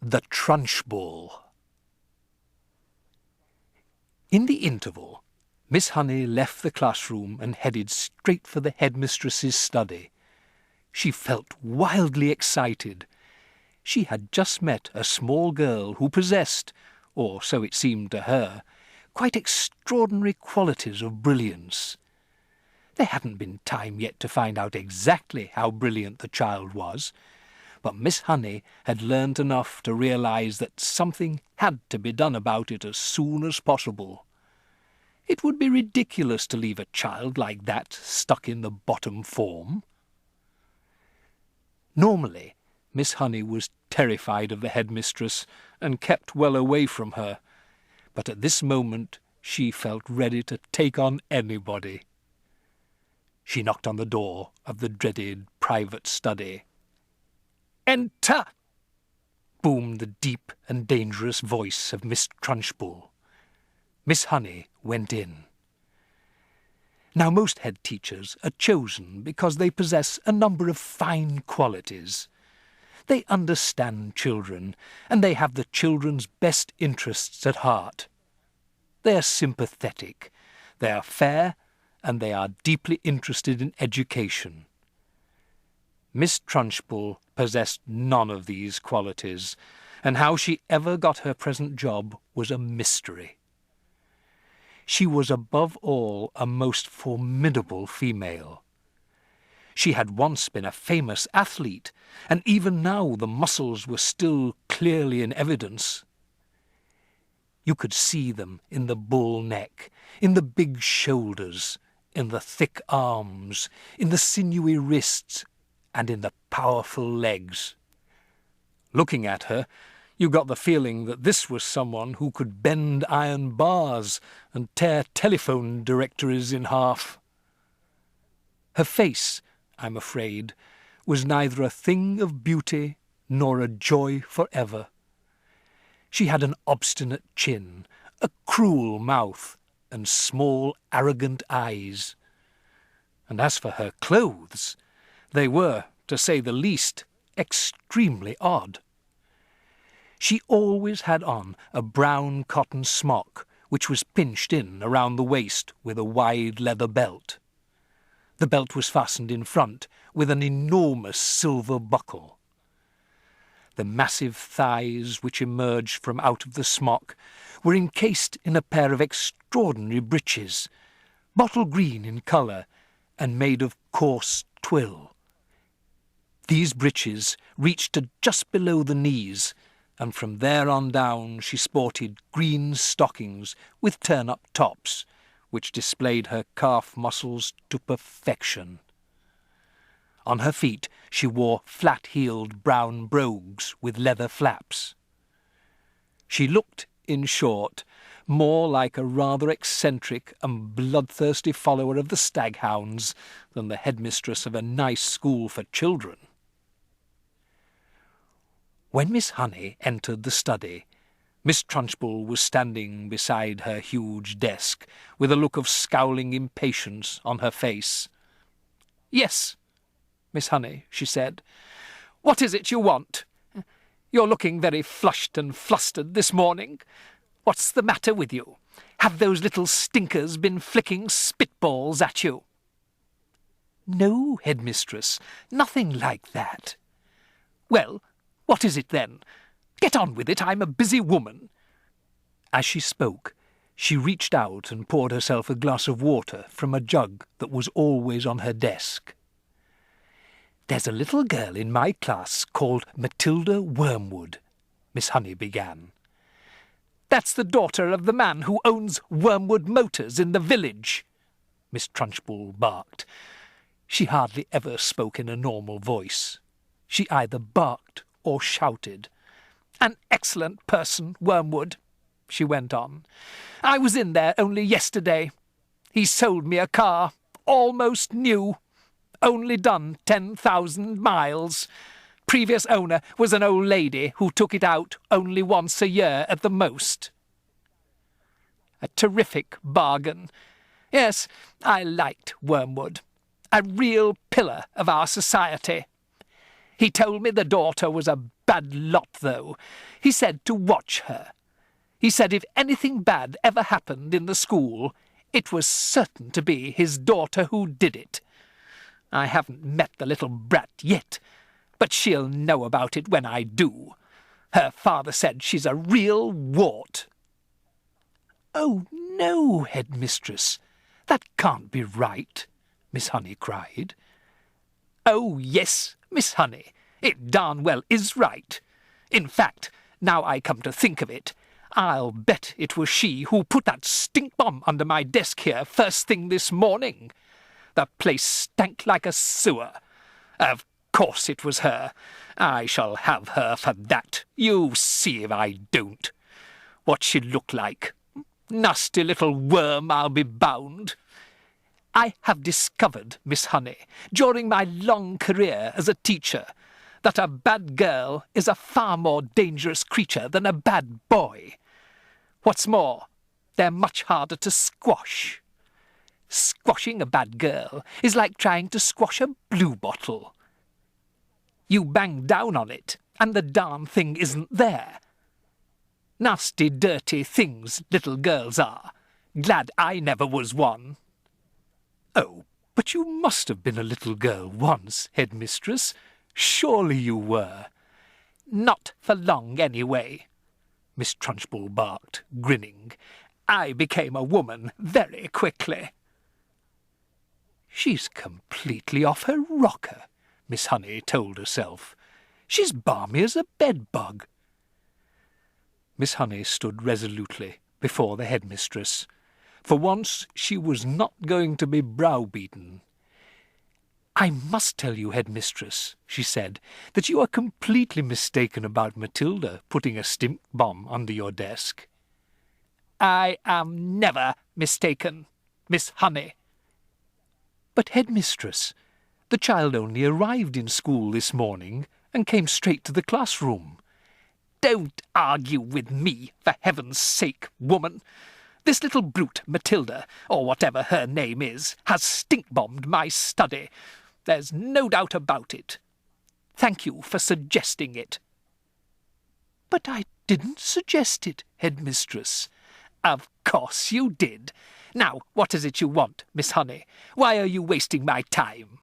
The Trunchbull. In the interval, Miss Honey left the classroom and headed straight for the headmistress's study. She felt wildly excited. She had just met a small girl who possessed, or so it seemed to her, quite extraordinary qualities of brilliance. There hadn't been time yet to find out exactly how brilliant the child was, but Miss Honey had learned enough to realize that something had to be done about it as soon as possible. It would be ridiculous to leave a child like that stuck in the bottom form. Normally, Miss Honey was terrified of the headmistress and kept well away from her, but at this moment she felt ready to take on anybody. She knocked on the door of the dreaded private study. "Enter!" boomed the deep and dangerous voice of Miss Trunchbull. Miss Honey went in. Now, most head teachers are chosen because they possess a number of fine qualities. They understand children, and they have the children's best interests at heart. They are sympathetic, they are fair, and they are deeply interested in education. Miss Trunchbull possessed none of these qualities, and how she ever got her present job was a mystery. She was above all a most formidable female. She had once been a famous athlete, and even now the muscles were still clearly in evidence. You could see them in the bull neck, in the big shoulders, in the thick arms, in the sinewy wrists, and in the powerful legs. Looking at her, you got the feeling that this was someone who could bend iron bars and tear telephone directories in half. Her face, I'm afraid, was neither a thing of beauty nor a joy forever. She had an obstinate chin, a cruel mouth, and small, arrogant eyes. And as for her clothes, they were, to say the least, extremely odd. She always had on a brown cotton smock, which was pinched in around the waist with a wide leather belt. The belt was fastened in front with an enormous silver buckle. The massive thighs which emerged from out of the smock were encased in a pair of extraordinary breeches, bottle green in colour and made of coarse twill. These breeches reached to just below the knees, and from there on down she sported green stockings with turn-up tops, which displayed her calf muscles to perfection. On her feet she wore flat-heeled brown brogues with leather flaps. She looked, in short, more like a rather eccentric and bloodthirsty follower of the staghounds than the headmistress of a nice school for children. When Miss Honey entered the study, Miss Trunchbull was standing beside her huge desk, with a look of scowling impatience on her face. "Yes, Miss Honey," she said. "What is it you want? You're looking very flushed and flustered this morning. What's the matter with you? Have those little stinkers been flicking spitballs at you?" "No, headmistress, nothing like that." "Well, what is it then? Get on with it, I'm a busy woman." As she spoke, she reached out and poured herself a glass of water from a jug that was always on her desk. "There's a little girl in my class called Matilda Wormwood," Miss Honey began. "That's the daughter of the man who owns Wormwood Motors in the village," Miss Trunchbull barked. She hardly ever spoke in a normal voice. She either barked or shouted. "An excellent person, Wormwood," she went on. "I was in there only yesterday. He sold me a car, almost new, only done 10,000 miles. Previous owner was an old lady who took it out only once a year at the most. A terrific bargain. Yes, I liked Wormwood. A real pillar of our society. He told me the daughter was a bad lot, though. He said to watch her. He said if anything bad ever happened in the school, it was certain to be his daughter who did it. I haven't met the little brat yet, but she'll know about it when I do. Her father said she's a real wart." "Oh, no, Headmistress, that can't be right," Miss Honey cried. "Oh, yes, Miss Honey, it darn well is right. In fact, now I come to think of it, I'll bet it was she who put that stink bomb under my desk here first thing this morning. The place stank like a sewer. Of course it was her. I shall have her for that. You see if I don't. What she looked like. Nasty little worm, I'll be bound. I have discovered, Miss Honey, during my long career as a teacher, that a bad girl is a far more dangerous creature than a bad boy. What's more, they're much harder to squash. Squashing a bad girl is like trying to squash a bluebottle. You bang down on it, and the darn thing isn't there. Nasty, dirty things little girls are. Glad I never was one." "Oh, but you must have been a little girl once, Headmistress. Surely you were." "Not for long, anyway," Miss Trunchbull barked, grinning. "I became a woman very quickly." "She's completely off her rocker," Miss Honey told herself. "She's balmy as a bedbug." Miss Honey stood resolutely before the Headmistress. For once she was not going to be browbeaten. "I must tell you, Headmistress," she said, "that you are completely mistaken about Matilda putting a stink bomb under your desk." "I am never mistaken, Miss Honey." "But, Headmistress, the child only arrived in school this morning and came straight to the classroom." "Don't argue with me, for heaven's sake, woman. This little brute, Matilda, or whatever her name is, has stink-bombed my study. There's no doubt about it. Thank you for suggesting it." "But I didn't suggest it, Headmistress." "Of course you did. Now, what is it you want, Miss Honey? Why are you wasting my time?"